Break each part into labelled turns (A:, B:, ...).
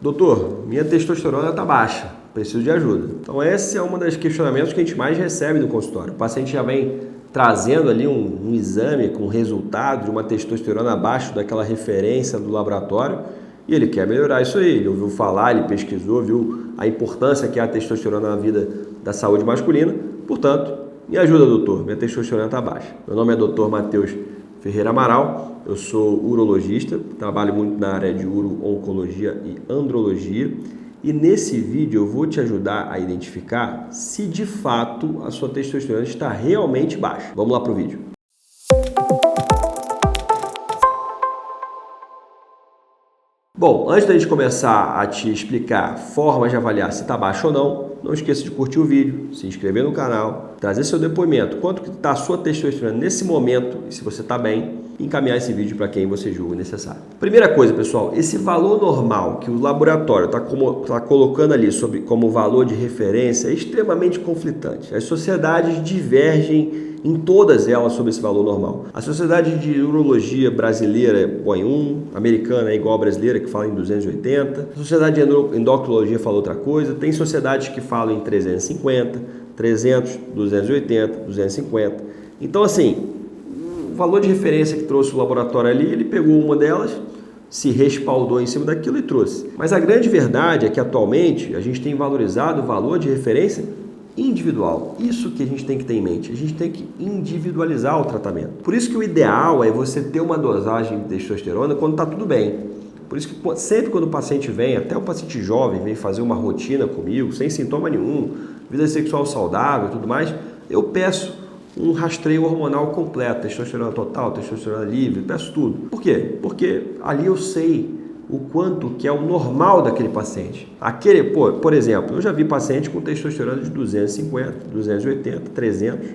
A: Doutor, minha testosterona está baixa, preciso de ajuda. Então esse é um dos questionamentos que a gente mais recebe no consultório. O paciente já vem trazendo ali um exame com resultado de uma testosterona abaixo daquela referência do laboratório e ele quer melhorar isso aí. Ele ouviu falar, ele pesquisou, viu a importância que é a testosterona na vida da saúde masculina. Portanto, me ajuda, doutor, minha testosterona está baixa. Meu nome é Dr. Matheus Ferreira Amaral, eu sou urologista, trabalho muito na área de uro-oncologia e andrologia e nesse vídeo eu vou te ajudar a identificar se de fato a sua testosterona está realmente baixa. Vamos lá para o vídeo. Bom, antes da gente começar a te explicar formas de avaliar se está baixo ou não esqueça de curtir o vídeo, se inscrever no canal, trazer seu depoimento, quanto que está a sua testosterona nesse momento e se você está bem, encaminhar esse vídeo para quem você julga necessário. Primeira coisa, pessoal, esse valor normal que o laboratório está colocando ali como valor de referência é extremamente conflitante. As sociedades divergem em todas elas sobre esse valor normal. A Sociedade de Urologia Brasileira põe 1, a americana é igual à brasileira, que fala em 280. A Sociedade de Endocrinologia fala outra coisa. Tem sociedades que falam em 350, 300, 280, 250. Então, assim, o valor de referência que trouxe o laboratório ali, ele pegou uma delas, se respaldou em cima daquilo e trouxe. Mas a grande verdade é que, atualmente, a gente tem valorizado o valor de referência individual. Isso que a gente tem que ter em mente. A gente tem que individualizar o tratamento. Por isso que o ideal é você ter uma dosagem de testosterona quando está tudo bem. Por isso que sempre quando o paciente vem, até o paciente jovem, vem fazer uma rotina comigo, sem sintoma nenhum, vida sexual saudável e tudo mais, eu peço um rastreio hormonal completo, testosterona total, testosterona livre, peço tudo. Por quê? Porque ali eu sei o quanto que é o normal daquele paciente. Por exemplo, eu já vi paciente com testosterona de 250, 280, 300,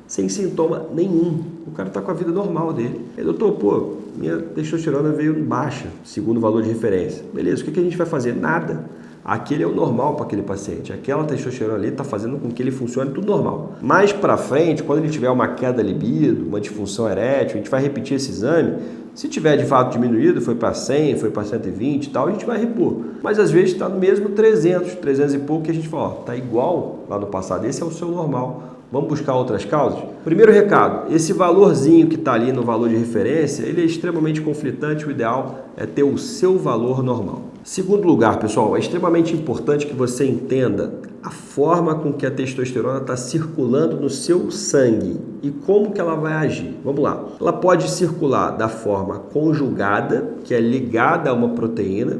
A: sem sintoma nenhum. O cara está com a vida normal dele. Aí, doutor, minha testosterona veio baixa, segundo o valor de referência. Beleza, o que a gente vai fazer? Nada. Aquele é o normal para aquele paciente. Aquela testosterona ali está fazendo com que ele funcione tudo normal. Mais para frente, quando ele tiver uma queda libido, uma disfunção erétil, a gente vai repetir esse exame. Se tiver de fato diminuído, foi para 100, foi para 120 e tal, a gente vai repor. Mas às vezes está no mesmo 300 e pouco que a gente fala, está igual lá no passado, esse é o seu normal. Vamos buscar outras causas? Primeiro recado, esse valorzinho que está ali no valor de referência, ele é extremamente conflitante, o ideal é ter o seu valor normal. Segundo lugar, pessoal, é extremamente importante que você entenda a forma com que a testosterona está circulando no seu sangue e como que ela vai agir. Vamos lá. Ela pode circular da forma conjugada, que é ligada a uma proteína,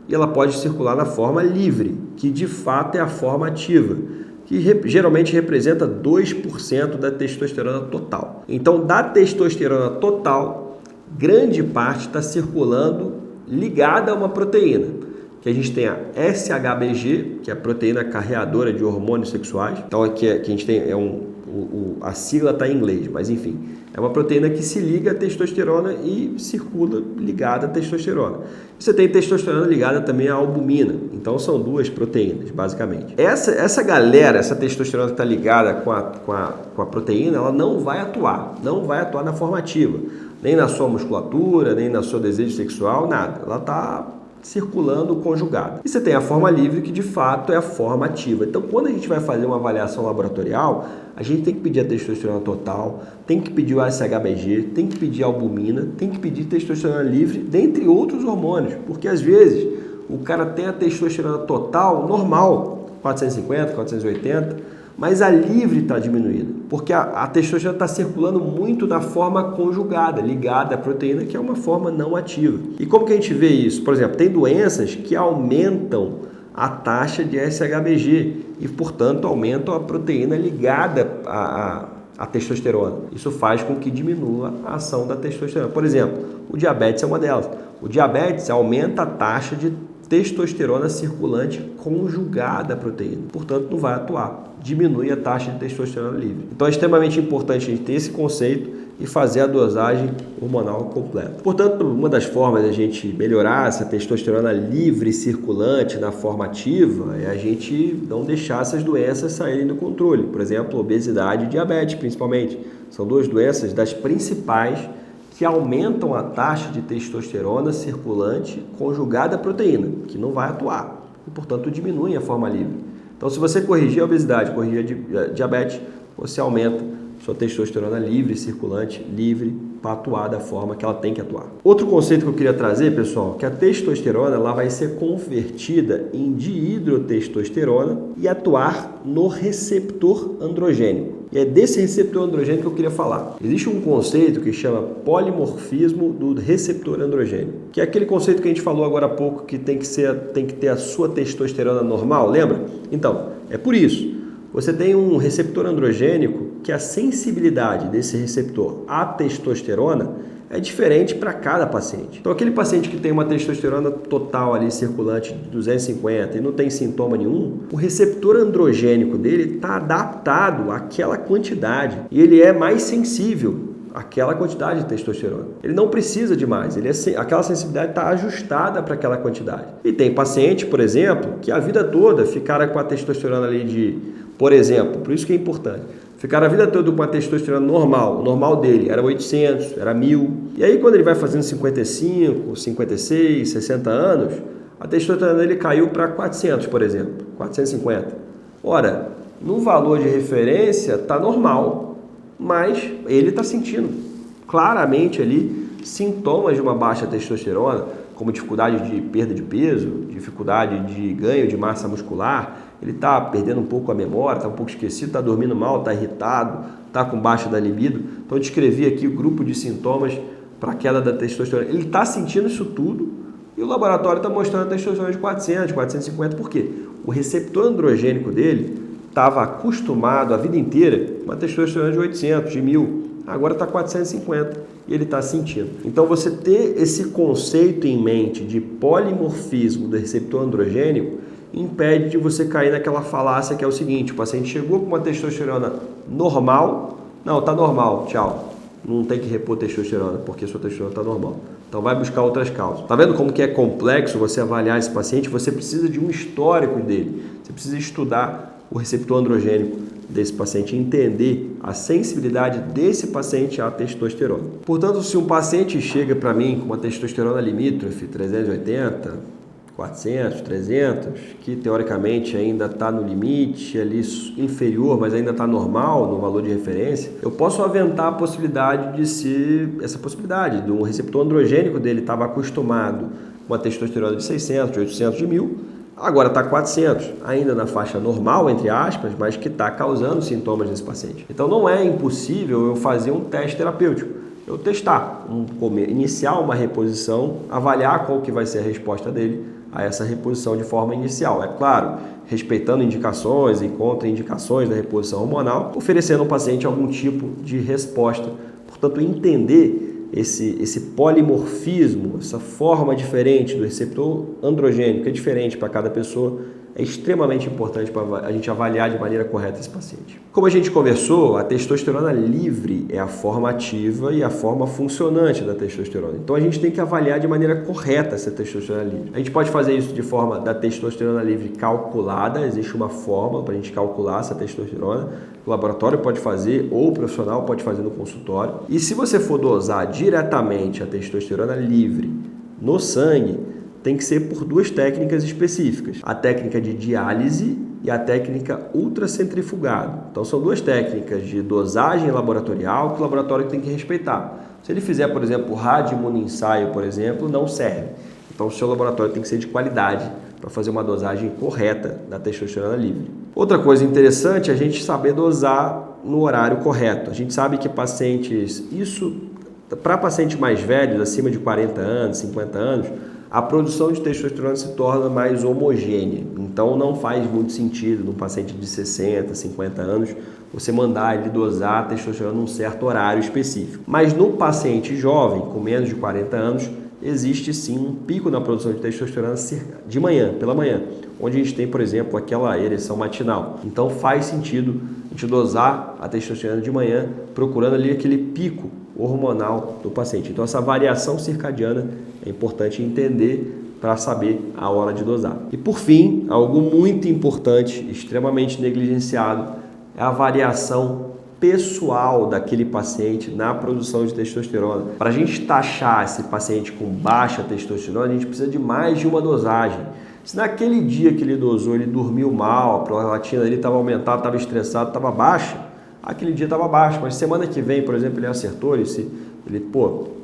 A: e ela pode circular na forma livre, que de fato é a forma ativa, que geralmente representa 2% da testosterona total. Então, da testosterona total, grande parte está circulando ligada a uma proteína, que a gente tem a SHBG, que é a proteína carreadora de hormônios sexuais. Então aqui que a gente tem a sigla está em inglês, mas enfim, é uma proteína que se liga à testosterona e circula ligada à testosterona. Você tem testosterona ligada também à albumina, então são duas proteínas, basicamente. Essa galera, essa testosterona que está ligada com a proteína, ela não vai atuar na forma ativa, nem na sua musculatura, nem no seu desejo sexual, nada. Ela está circulando conjugada. E você tem a forma livre, que de fato é a forma ativa. Então, quando a gente vai fazer uma avaliação laboratorial, a gente tem que pedir a testosterona total, tem que pedir o SHBG, tem que pedir a albumina, tem que pedir testosterona livre, dentre outros hormônios, porque às vezes o cara tem a testosterona total normal, 450, 480, mas a livre está diminuída, porque a testosterona está circulando muito na forma conjugada, ligada à proteína, que é uma forma não ativa. E como que a gente vê isso? Por exemplo, tem doenças que aumentam a taxa de SHBG e, portanto, aumentam a proteína ligada à testosterona. Isso faz com que diminua a ação da testosterona. Por exemplo, o diabetes é uma delas. O diabetes aumenta a taxa de testosterona circulante conjugada à proteína, portanto não vai atuar, diminui a taxa de testosterona livre. Então é extremamente importante a gente ter esse conceito e fazer a dosagem hormonal completa. Portanto, uma das formas de a gente melhorar essa testosterona livre circulante na forma ativa é a gente não deixar essas doenças saírem do controle. Por exemplo, obesidade e diabetes, principalmente. São duas doenças das principais que aumentam a taxa de testosterona circulante conjugada à proteína, que não vai atuar e, portanto, diminuem a forma livre. Então, se você corrigir a obesidade, corrigir a diabetes, você aumenta sua testosterona livre, circulante, livre, para atuar da forma que ela tem que atuar. Outro conceito que eu queria trazer, pessoal, que a testosterona ela vai ser convertida em dihidrotestosterona e atuar no receptor androgênico. E é desse receptor androgênico que eu queria falar. Existe um conceito que chama polimorfismo do receptor androgênico, que é aquele conceito que a gente falou agora há pouco, que tem que ter a sua testosterona normal, lembra? Então, é por isso. Você tem um receptor androgênico que a sensibilidade desse receptor à testosterona é diferente para cada paciente. Então, aquele paciente que tem uma testosterona total ali circulante de 250 e não tem sintoma nenhum, o receptor androgênico dele está adaptado àquela quantidade e ele é mais sensível àquela quantidade de testosterona. Ele não precisa de mais, aquela sensibilidade está ajustada para aquela quantidade. E tem paciente, por exemplo, que a vida toda ficaram com a testosterona ali de, por exemplo, por isso que é importante, ficaram a vida toda com a testosterona normal. O normal dele era 800, era 1000. E aí, quando ele vai fazendo 55, 56, 60 anos, a testosterona dele caiu para 400, por exemplo, 450. Ora, no valor de referência está normal, mas ele está sentindo claramente ali sintomas de uma baixa testosterona, como dificuldade de perda de peso, dificuldade de ganho de massa muscular. Ele está perdendo um pouco a memória, está um pouco esquecido, está dormindo mal, está irritado, está com baixa da libido. Então eu descrevi aqui o grupo de sintomas para a queda da testosterona. Ele está sentindo isso tudo e o laboratório está mostrando a testosterona de 400, 450. Por quê? O receptor androgênico dele estava acostumado a vida inteira com uma testosterona de 800, de 1000. Agora está 450 e ele está sentindo. Então você ter esse conceito em mente de polimorfismo do receptor androgênico impede de você cair naquela falácia que é o seguinte: o paciente chegou com uma testosterona normal, não, está normal, tchau, não tem que repor testosterona porque sua testosterona está normal. Então vai buscar outras causas. Tá vendo como que é complexo você avaliar esse paciente? Você precisa de um histórico dele, você precisa estudar o receptor androgênico desse paciente, entender a sensibilidade desse paciente à testosterona. Portanto, se um paciente chega para mim com uma testosterona limítrofe 380, 400, 300, que teoricamente ainda está no limite ali inferior, mas ainda está normal no valor de referência, eu posso aventar a possibilidade de ser essa possibilidade do receptor androgênico dele estava acostumado com uma testosterona de 600, de 800, de 1000, agora está 400, ainda na faixa normal, entre aspas, mas que está causando sintomas nesse paciente. Então não é impossível eu fazer um teste terapêutico, eu testar, iniciar uma reposição, avaliar qual que vai ser a resposta dele a essa reposição de forma inicial. É claro, respeitando indicações e contraindicações da reposição hormonal, oferecendo ao paciente algum tipo de resposta. Portanto, entender esse polimorfismo, essa forma diferente do receptor androgênico, que é diferente para cada pessoa, é extremamente importante para a gente avaliar de maneira correta esse paciente. Como a gente conversou, a testosterona livre é a forma ativa e a forma funcionante da testosterona. Então a gente tem que avaliar de maneira correta essa testosterona livre. A gente pode fazer isso de forma da testosterona livre calculada, existe uma forma para a gente calcular essa testosterona, o laboratório pode fazer ou o profissional pode fazer no consultório. E se você for dosar diretamente a testosterona livre no sangue, tem que ser por duas técnicas específicas, a técnica de diálise e a técnica ultracentrifugado. Então são duas técnicas de dosagem laboratorial que o laboratório tem que respeitar. Se ele fizer, por exemplo, radioimunoensaio, por exemplo, não serve. Então o seu laboratório tem que ser de qualidade para fazer uma dosagem correta da testosterona livre. Outra coisa interessante é a gente saber dosar no horário correto. A gente sabe que para pacientes mais velhos, acima de 40 anos, 50 anos, a produção de testosterona se torna mais homogênea. Então não faz muito sentido num paciente de 60, 50 anos você mandar ele dosar a testosterona num certo horário específico. Mas no paciente jovem, com menos de 40 anos, existe sim um pico na produção de testosterona de manhã, pela manhã, onde a gente tem, por exemplo, aquela ereção matinal. Então faz sentido a gente dosar a testosterona de manhã, procurando ali aquele pico hormonal do paciente. Então essa variação circadiana é importante entender para saber a hora de dosar. E por fim, algo muito importante, extremamente negligenciado, é a variação pessoal daquele paciente na produção de testosterona. Para a gente taxar esse paciente com baixa testosterona, a gente precisa de mais de uma dosagem. Se naquele dia que ele dosou, ele dormiu mal, a prolactina dele estava aumentada, estava estressado, estava baixa, aquele dia estava baixo, mas semana que vem, por exemplo, ele acertou, ele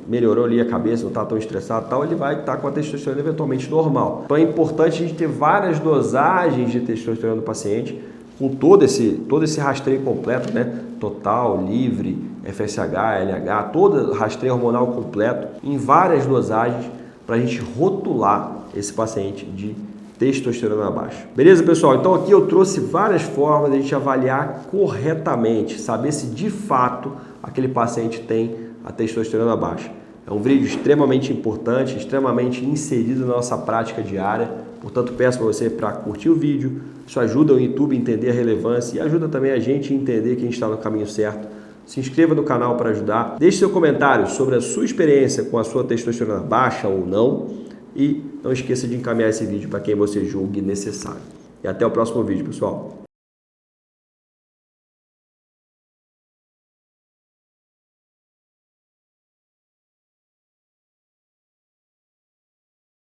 A: melhorou ali a cabeça, não está tão estressado e tal, ele vai estar com a testosterona eventualmente normal. Então é importante a gente ter várias dosagens de testosterona do paciente, com todo esse rastreio completo, né? Total, livre, FSH, LH, todo rastreio hormonal completo, em várias dosagens, para a gente rotular esse paciente de testosterona baixa. Beleza, pessoal? Então aqui eu trouxe várias formas de a gente avaliar corretamente, saber se de fato aquele paciente tem a testosterona baixa. É um vídeo extremamente importante, extremamente inserido na nossa prática diária. Portanto, peço para você para curtir o vídeo. Isso ajuda o YouTube a entender a relevância e ajuda também a gente a entender que a gente está no caminho certo. Se inscreva no canal para ajudar. Deixe seu comentário sobre a sua experiência com a sua testosterona baixa ou não. E não esqueça de encaminhar esse vídeo para quem você julgue necessário. E até o próximo vídeo, pessoal.